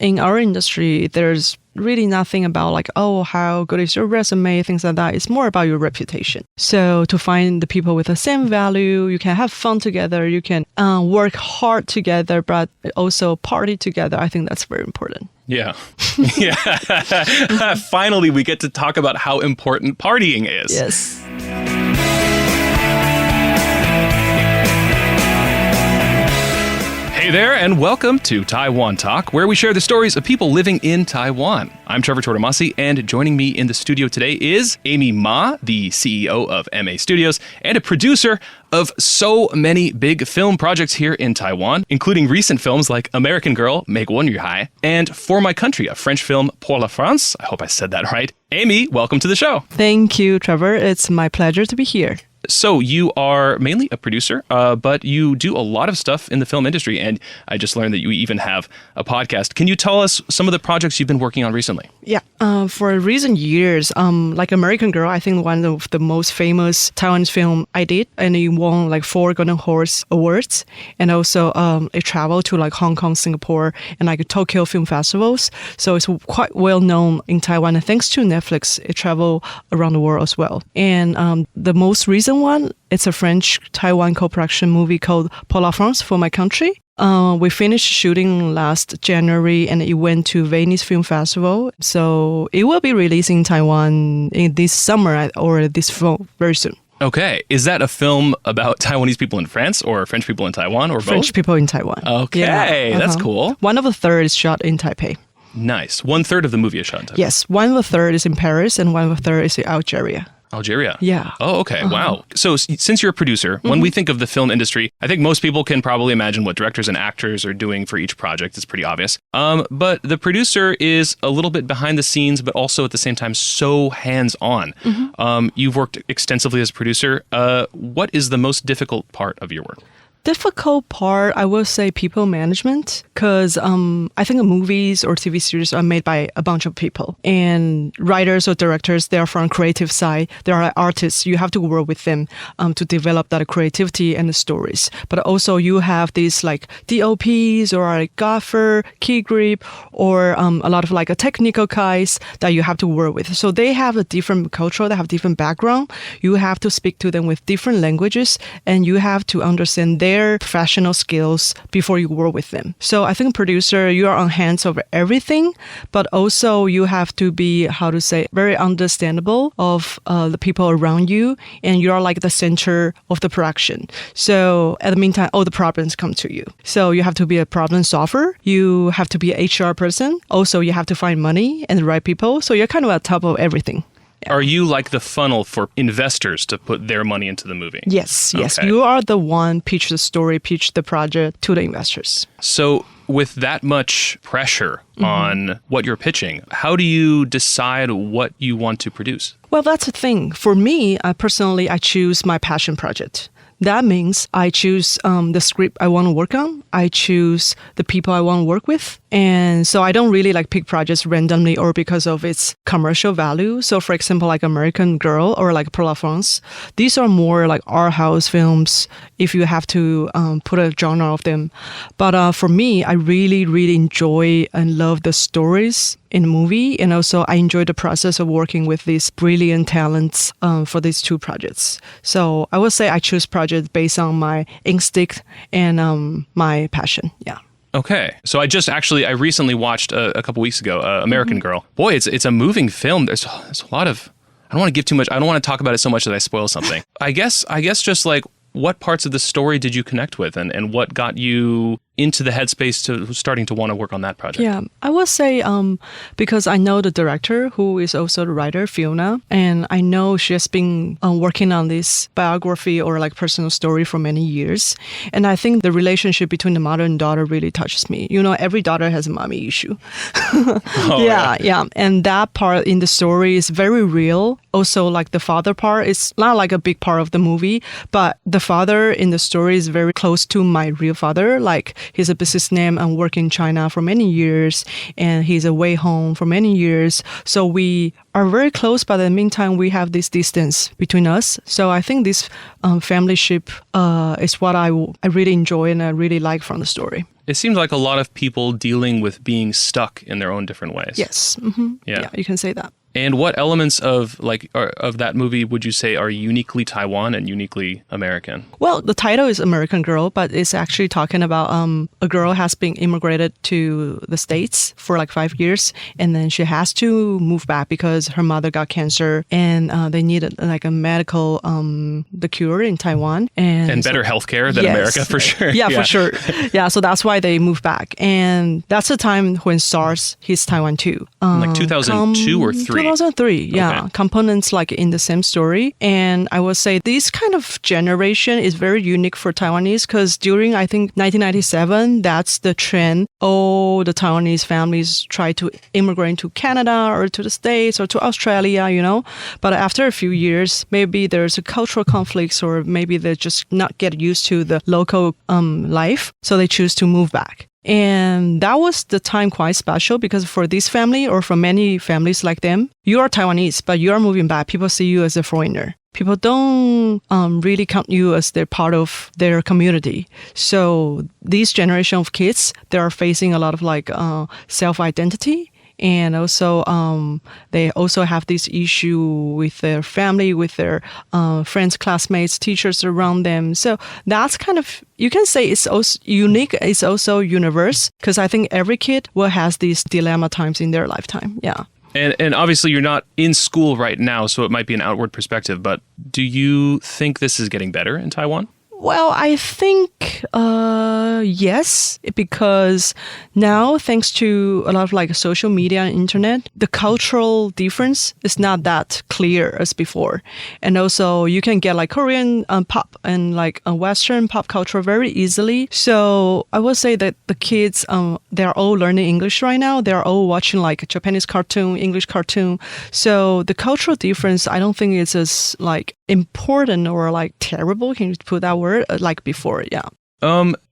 in our industry, there's really nothing about like, oh, how good is your resume, things like that. It's more about your reputation. So to find the people with the same value, you can have fun together, you can work hard together, but also party together. I think that's very important. Yeah. Yeah. Finally, we get to talk about how important partying is. Yes. Hey there, and welcome to Taiwan Talk, where we share the stories of people living in Taiwan. I'm Trevor Tortomasi, and joining me in the studio today is Amy Ma, the CEO of MA Studios, and a producer of so many big film projects here in Taiwan, including recent films like American Girl, 美国女孩, and For My Country, a French film pour la France. I hope I said that right. Amy, welcome to the show. Thank you, Trevor. It's my pleasure to be here. So you are mainly a producer, but you do a lot of stuff in the film industry, and I just learned that you even have a podcast. Can you tell us some of the projects you've been working on recently? Yeah, for recent years, like American Girl, I think one of the most famous Taiwanese film I did, and it won like 4 Golden Horse Awards, and also it traveled to like Hong Kong, Singapore, and like Tokyo film festivals. So it's quite well known in Taiwan, and thanks to Netflix, it traveled around the world as well. And the most recent one, it's a French-Taiwan co-production movie called Pour la France, For My Country. We finished shooting last January and it went to Venice Film Festival. So it will be released in Taiwan in this summer or this fall very soon. Okay. Is that a film about Taiwanese people in France or French people in Taiwan or both? French people in Taiwan. Okay. Yeah. That's cool. 1/3 is shot in Taipei. Nice. 1/3 of the movie is shot in Taipei. Yes. 1/3 is in Paris and 1/3 is in Algeria. Algeria? Yeah. Oh, okay. Wow. So since you're a producer, when we think of the film industry, I think most people can probably imagine what directors and actors are doing for each project. It's pretty obvious. But the producer is a little bit behind the scenes, but also at the same time so hands-on. You've worked extensively as a producer. What is the most difficult part of your work? Difficult part, I will say people management, because I think movies or TV series are made by a bunch of people. And writers or directors, they are from creative side. They are artists. You have to work with them to develop that creativity and the stories. But also you have these like DOPs or like gaffer, key grip, or a lot of like a technical guys that you have to work with. So they have a different culture, they have different background. You have to speak to them with different languages, and you have to understand their professional skills before you work with them. So I think producer, you are on hands over everything, but also you have to be, very understandable of the people around you, and you are like the center of the production. So at the meantime, all the problems come to you. So you have to be a problem solver. You have to be an HR person. Also, you have to find money and the right people. So you're kind of on top of everything. Are you like the funnel for investors to put their money into the movie? Yes. Okay. You are the one pitch the story, pitch the project to the investors. So with that much pressure on what you're pitching, how do you decide what you want to produce? Well, that's the thing. For me, personally, I choose my passion project. That means I choose the script I want to work on. I choose the people I want to work with. And so I don't really like pick projects randomly or because of its commercial value. So for example, like American Girl or like Pour la France, these are more like art house films if you have to put a genre of them. But for me, I really, really enjoy and love the stories in the movie. And also I enjoy the process of working with these brilliant talents for these 2 projects. So I would say I choose projects based on my instinct and my passion. Yeah. Okay. So I recently watched a couple weeks ago, American Girl. Boy, it's a moving film. There's a lot of, I don't want to give too much. I don't want to talk about it so much that I spoil something. I guess just like, what parts of the story did you connect with and what got you into the headspace to starting to want to work on that project? Yeah, I would say because I know the director who is also the writer, Fiona, and I know she has been working on this biography or like personal story for many years. And I think the relationship between the mother and daughter really touches me. You know, every daughter has a mommy issue. Yeah. And that part in the story is very real. Also, like the father part is not like a big part of the movie, but the father in the story is very close to my real father. Like he's a businessman and worked in China for many years, and he's away home for many years. So we are very close, but in the meantime, we have this distance between us. So I think this familyship is what I really enjoy and I really like from the story. It seems like a lot of people dealing with being stuck in their own different ways. Yes. Yeah, you can say that. And what elements of of that movie would you say are uniquely Taiwan and uniquely American? Well, the title is American Girl, but it's actually talking about a girl has been immigrated to the States for like 5 years, and then she has to move back because her mother got cancer, and they needed like a medical the cure in Taiwan and better healthcare than America for sure. Yeah, for sure. Yeah, so that's why they moved back, and that's the time when SARS hits Taiwan too. Like 2002 or 3. 2003, yeah. Okay. Components like in the same story. And I would say this kind of generation is very unique for Taiwanese because during, I think, 1997, that's the trend. All the Taiwanese families try to immigrate to Canada or to the States or to Australia, you know. But after a few years, maybe there's a cultural conflicts or maybe they just not get used to the local life. So they choose to move back. And that was the time quite special because for this family or for many families like them, you are Taiwanese, but you are moving back. People see you as a foreigner. People don't really count you as they're part of their community. So this generation of kids, they are facing a lot of like self-identity. And also, they also have this issue with their family, with their friends, classmates, teachers around them. So that's kind of, you can say it's also unique. It's also universe because I think every kid will has these dilemma times in their lifetime. Yeah. And obviously you're not in school right now, so it might be an outward perspective, but do you think this is getting better in Taiwan? Well, I think yes, because now thanks to a lot of like social media and internet, the cultural difference is not that clear as before. And also you can get like Korean pop and like Western pop culture very easily. So I would say that the kids, they're all learning English right now. They're all watching like Japanese cartoon, English cartoon. So the cultural difference, I don't think it's as like important or like terrible. Can you put that word? Like before, yeah.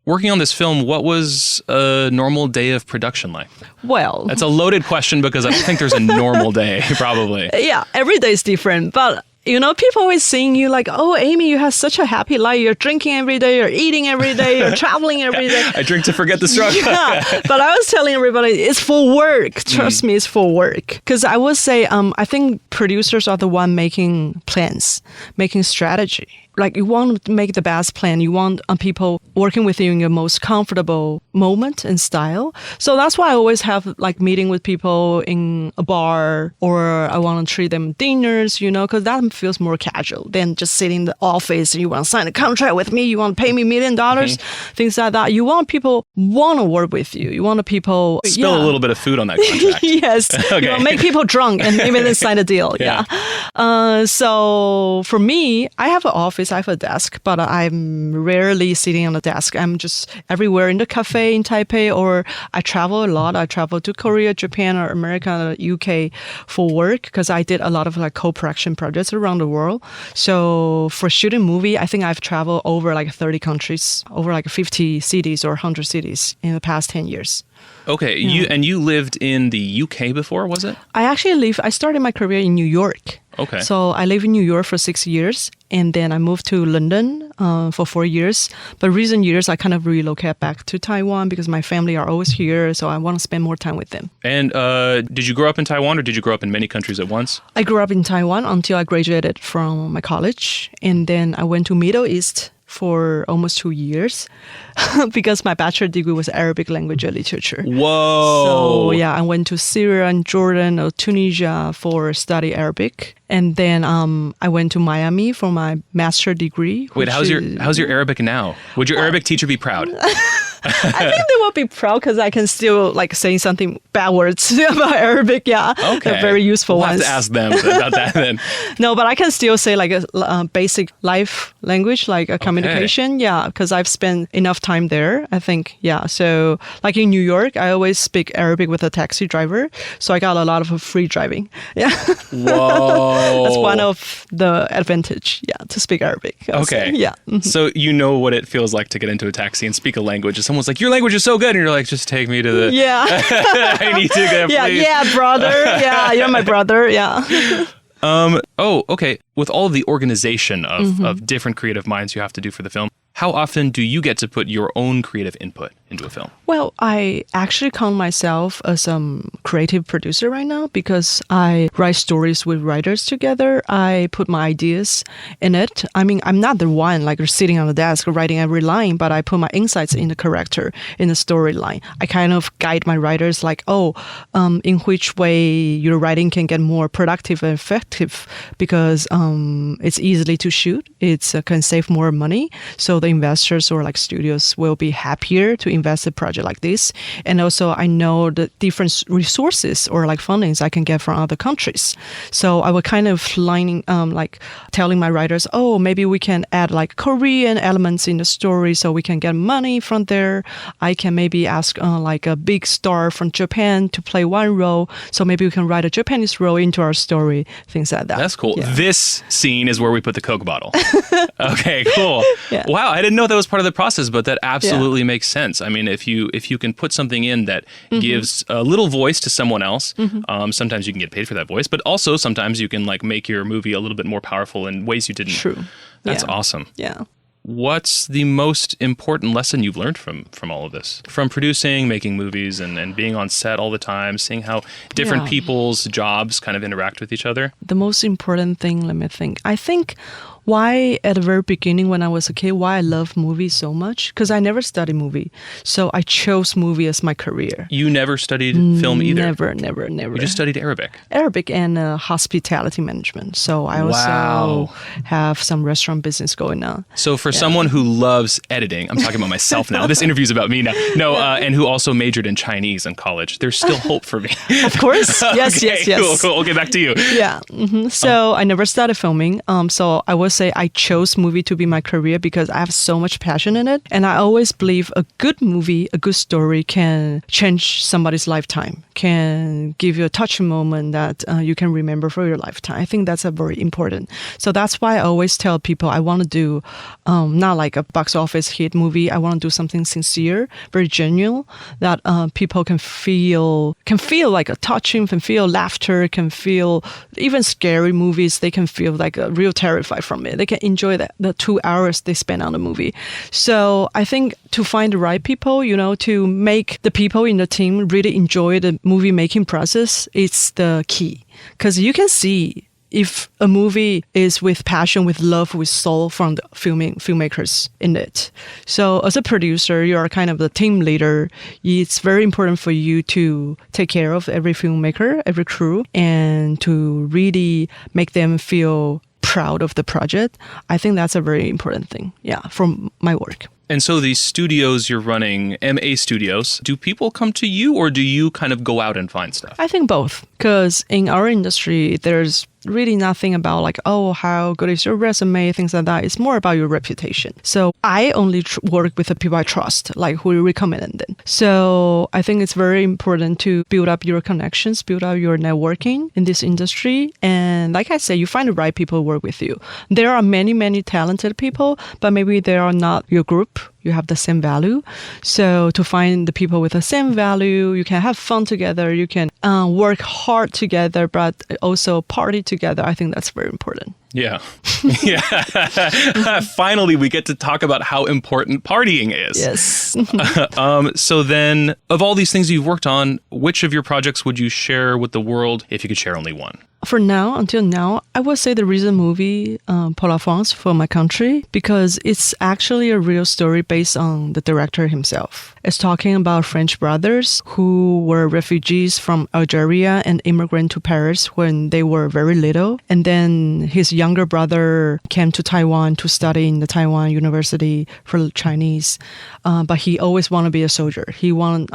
Working on this film, what was a normal day of production like? Well, that's a loaded question because I think there's a normal day, probably. Yeah, every day is different, but you know, people always seeing you like, oh, Amy, you have such a happy life. You're drinking every day, you're eating every day, you're traveling every day. I drink to forget the struggle. Yeah, but I was telling everybody, it's for work. Trust me, it's for work. Because I would say, I think producers are the one making plans, making strategy. Like you want to make the best plan. You want people working with you in your most comfortable moment and style. So that's why I always have like meeting with people in a bar or I want to treat them dinners, you know, because that feels more casual than just sitting in the office and you want to sign a contract with me. You want to pay me $1 million, things like that. You want people want to work with you. You want people spill a little bit of food on that contract. Yes. Okay. You know, make people drunk and maybe then sign a deal. Yeah. So for me, I have an office. I have a desk, but I'm rarely sitting on the desk. I'm just everywhere in the cafe in Taipei, or I travel a lot. I travel to Korea, Japan, or America, UK for work because I did a lot of like co-production projects around the world. So for shooting movie, I think I've traveled over like 30 countries, over like 50 cities or 100 cities in the past 10 years. Okay, you lived in the UK before, was it? I started my career in New York. Okay. So I lived in New York for 6 years, and then I moved to London for 4 years. But recent years, I kind of relocated back to Taiwan because my family are always here, so I want to spend more time with them. And did you grow up in Taiwan, or did you grow up in many countries at once? I grew up in Taiwan until I graduated from my college, and then I went to Middle East for almost 2 years because my bachelor degree was Arabic language and literature. Whoa! So yeah, I went to Syria and Jordan or Tunisia for study Arabic. And then I went to Miami for my master degree. Wait, how's your Arabic now? Would your Arabic teacher be proud? I think they will be proud because I can still like say something bad words about Arabic. Yeah, okay. They're very useful we'll ones. Have to ask them about that then. No, but I can still say like a basic life language, like a communication. Okay. Yeah, because I've spent enough time there. I think So like in New York, I always speak Arabic with a taxi driver, so I got a lot of free driving. Yeah. Whoa. That's one of the advantage. Yeah, to speak Arabic. Okay. Yeah. So you know what it feels like to get into a taxi and speak a language. Someone's like, your language is so good. And you're like, just take me to the... Yeah. I need to go, please. Yeah, brother. Yeah, you're my brother. Yeah. Okay. With all of the organization of different creative minds you have to do for the film, how often do you get to put your own creative input into a film? Well, I actually count myself as a creative producer right now because I write stories with writers together. I put my ideas in it. I mean, I'm not the one like sitting on the desk writing every line, but I put my insights in the character, in the storyline. I kind of guide my writers like, in which way your writing can get more productive and effective because it's easily to shoot. It can save more money. So the investors or like studios will be happier to invest in a project like this. And also I know the different resources or like fundings I can get from other countries. So I would kind of telling my writers, maybe we can add like Korean elements in the story so we can get money from there. I can maybe ask like a big star from Japan to play one role. So maybe we can write a Japanese role into our story, things like that. That's cool. Yeah. This scene is where we put the Coke bottle. Okay, cool. Yeah. Wow, I didn't know that was part of the process, but that absolutely makes sense. I mean, if you can put something in that gives a little voice to someone else, sometimes you can get paid for that voice, but also sometimes you can like make your movie a little bit more powerful in ways you didn't. True. That's awesome. Yeah. What's the most important lesson you've learned from all of this? From producing, making movies, and being on set all the time, seeing how different people's jobs kind of interact with each other? The most important thing, let me think. I think why at the very beginning when I was a kid, why I love movies so much? Because I never studied movie. So I chose movie as my career. You never studied film either? Never. You just studied Arabic? Arabic and hospitality management. So I also have some restaurant business going on. So for someone who loves editing, I'm talking about myself now. This interview's about me now. No, and who also majored in Chinese in college, there's still hope for me. Of course. Yes. Cool. Okay, back to you. Yeah. So I never started filming. So I would say I chose movie to be my career because I have so much passion in it. And I always believe a good movie, a good story can change somebody's lifetime, can give you a touching moment that you can remember for your lifetime. I think that's a very important. So that's why I always tell people I want to do not like a box office hit movie. I want to do something sincere, very genuine, that people can feel like a touching, can feel laughter, can feel even scary movies. They can feel like a real terrified from it. They can enjoy the 2 hours they spend on the movie. So I think to find the right people, to make the people in the team really enjoy the movie making process, it's the key. Because you can see if a movie is with passion, with love, with soul from the filmmakers in it. So as a producer, you are kind of the team leader. It's very important for you to take care of every filmmaker, every crew, and to really make them feel proud of the project. I think that's a very important thing, from my work. And so these studios you're running, MA Studios, do people come to you or do you kind of go out and find stuff? I think both, because in our industry, there's really nothing about like, how good is your resume, things like that. It's more about your reputation. So I only work with the people I trust, like who recommended them. So I think it's very important to build up your connections, build up your networking in this industry. And like I said, you find the right people who work with you. There are many, many talented people, but maybe they are not your group. You have the same value. So to find the people with the same value, you can have fun together. You can work hard together, but also party together. I think that's very important. Yeah. Finally, we get to talk about how important partying is. Yes. So then, of all these things you've worked on, which of your projects would you share with the world if you could share only one? For now, until now, I would say the recent movie, Pour la France, For My Country, because it's actually a real story based on the director himself. It's talking about French brothers who were refugees from Algeria and immigrant to Paris when they were very little. And then his younger brother came to Taiwan to study in the Taiwan University for Chinese. But he always wanted to be a soldier. He wanted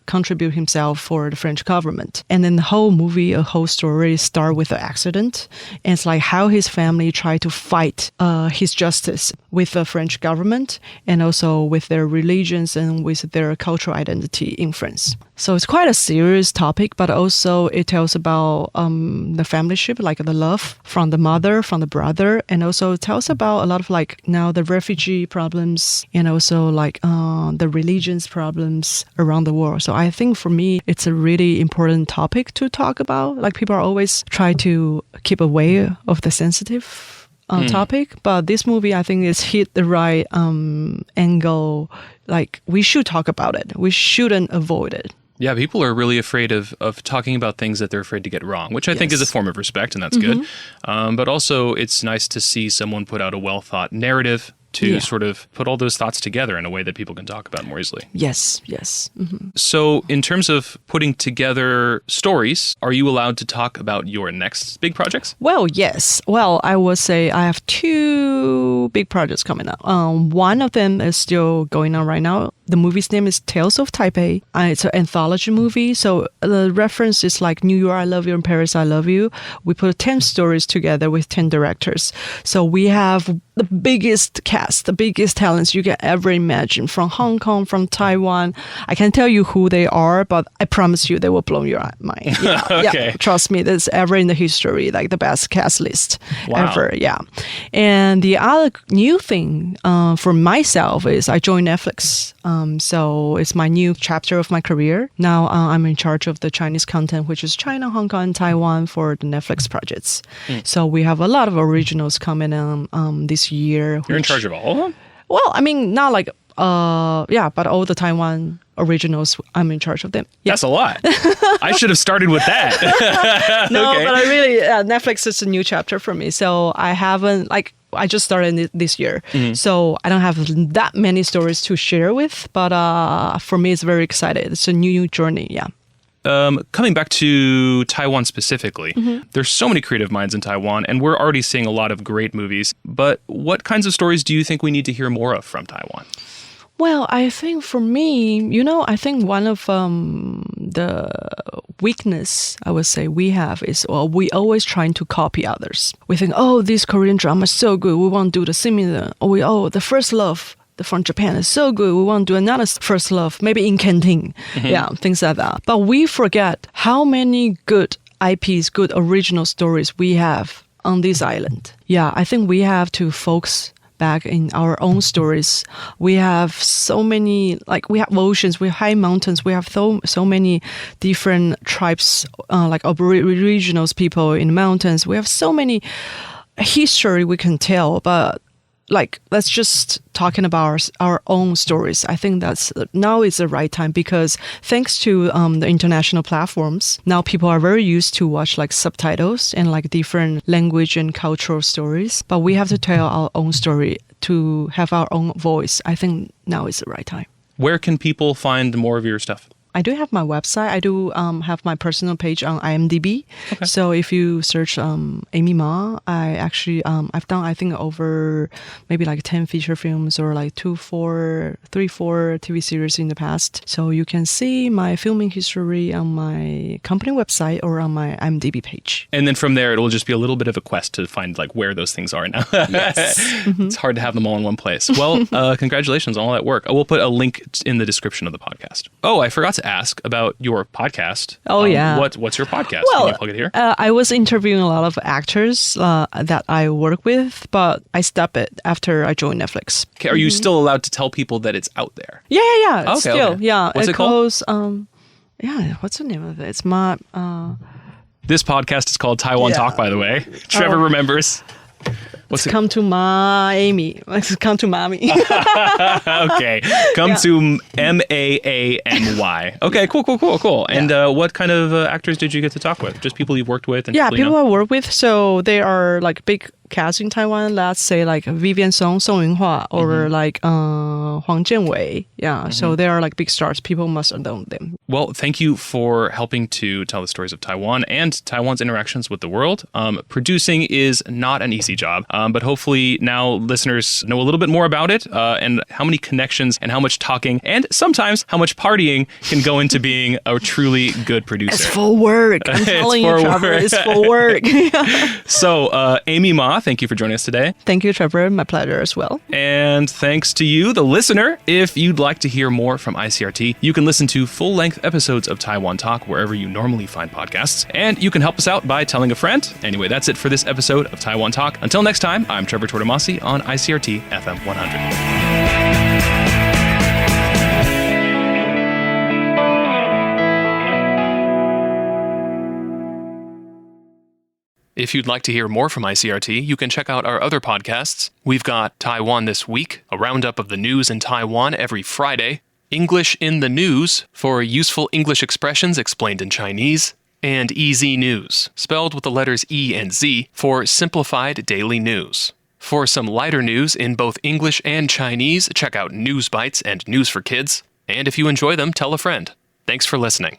contribute himself for the French government. And then the whole movie, a whole story start with an accident. And it's like how his family tried to fight his justice with the French government and also with their religions and with their cultural identity in France. So it's quite a serious topic, but also it tells about the familyship, like the love from the mother, from the brother, and also tells about a lot of now the refugee problems and also the religions problems around the world. So I think for me, it's a really important topic to talk about. People are always try to keep away of the sensitive topic, but this movie I think is hit the right angle. Like we should talk about it. We shouldn't avoid it. Yeah, people are really afraid of talking about things that they're afraid to get wrong, which I think is a form of respect, and that's good. But also, it's nice to see someone put out a well-thought narrative to sort of put all those thoughts together in a way that people can talk about more easily. Yes. So in terms of putting together stories, are you allowed to talk about your next big projects? Well, yes. Well, I would say I have 2 big projects coming up. One of them is still going on right now. The movie's name is Tales of Taipei. It's an anthology movie. So the reference is like New York, I Love You, and Paris, I Love You. We put 10 stories together with 10 directors. So we have the biggest cast, the biggest talents you can ever imagine from Hong Kong, from Taiwan. I can't tell you who they are, but I promise you they will blow your mind. Yeah, okay. Yeah, trust me, that's ever in the history, like the best cast list ever. Yeah. And the other new thing for myself is I joined Netflix. So it's my new chapter of my career. Now I'm in charge of the Chinese content, which is China, Hong Kong, and Taiwan for the Netflix projects. So we have a lot of originals coming this year. You're in charge of all of them? Well, I mean, not like, but all the Taiwan originals, I'm in charge of them. Yeah. That's a lot. I should have started with that. No, Okay. but I really, Netflix is a new chapter for me. So I haven't, I just started this year. So I don't have that many stories to share with, but for me, it's very exciting. It's a new journey, yeah. Coming back to Taiwan specifically, there's so many creative minds in Taiwan, and we're already seeing a lot of great movies. But what kinds of stories do you think we need to hear more of from Taiwan? Well, I think for me, I think one of the weakness I would say we have is we always trying to copy others. We think, this Korean drama is so good, we want to do the similar. The First Love from Japan is so good, we want to do another First Love, maybe in Canteen. Yeah, things like that. But we forget how many good IPs, good original stories we have on this island. Yeah, I think we have to focus back in our own stories. We have so many, we have oceans, we have high mountains, we have so many different tribes, regional people in the mountains. We have so many history we can tell, but let's just talking about our own stories. I think now is the right time because thanks to the international platforms, now people are very used to watch subtitles and different language and cultural stories. But we have to tell our own story to have our own voice. I think now is the right time. Where can people find more of your stuff? I do have my website. I do have my personal page on IMDB. Okay. So if you search Amy Ma, I actually I've done I think over maybe 10 feature films or 3-4 TV series in the past. So you can see my filming history on my company website or on my IMDB page. And then from there, it will just be a little bit of a quest to find where those things are now. Yes. It's hard to have them all in one place. Well, congratulations on all that work. We'll put a link in the description of the podcast. Oh, I forgot to ask about your podcast. Oh, yeah. What's your podcast? Well, can you plug it here? I was interviewing a lot of actors that I work with, but I stopped it after I joined Netflix. Okay, are you still allowed to tell people that it's out there? Yeah. Okay, still, okay. Yeah. What's it called? What's the name of it? It's my... This podcast is called Taiwan Talk, by the way. Trevor remembers. Come to Amy. Come to mommy. Okay. Come to MAAMY. Okay, cool. And what kind of actors did you get to talk with? Just people you've worked with? And people I work with. So they are big cast in Taiwan. Let's say Vivian Song Yunhua, or Huang Jianwei. Yeah, so they are big stars. People must know them. Well, thank you for helping to tell the stories of Taiwan and Taiwan's interactions with the world. Producing is not an easy job, but hopefully now listeners know a little bit more about it and how many connections and how much talking and sometimes how much partying can go into being a truly good producer. It's for work. I'm telling you, Trevor, it's for work. So, Amy Ma, thank you for joining us today. Thank you, Trevor. My pleasure as well. And thanks to you, the listener. If you'd like to hear more from ICRT, you can listen to full-length episodes of Taiwan Talk wherever you normally find podcasts. And you can help us out by telling a friend. Anyway, that's it for this episode of Taiwan Talk. Until next time, I'm Trevor Tortomasi on ICRT FM 100. If you'd like to hear more from ICRT, you can check out our other podcasts. We've got Taiwan This Week, a roundup of the news in Taiwan every Friday, English in the News for useful English expressions explained in Chinese, and EZ News, spelled with the letters E and Z, for simplified daily news. For some lighter news in both English and Chinese, check out News Bites and News for Kids. And if you enjoy them, tell a friend. Thanks for listening.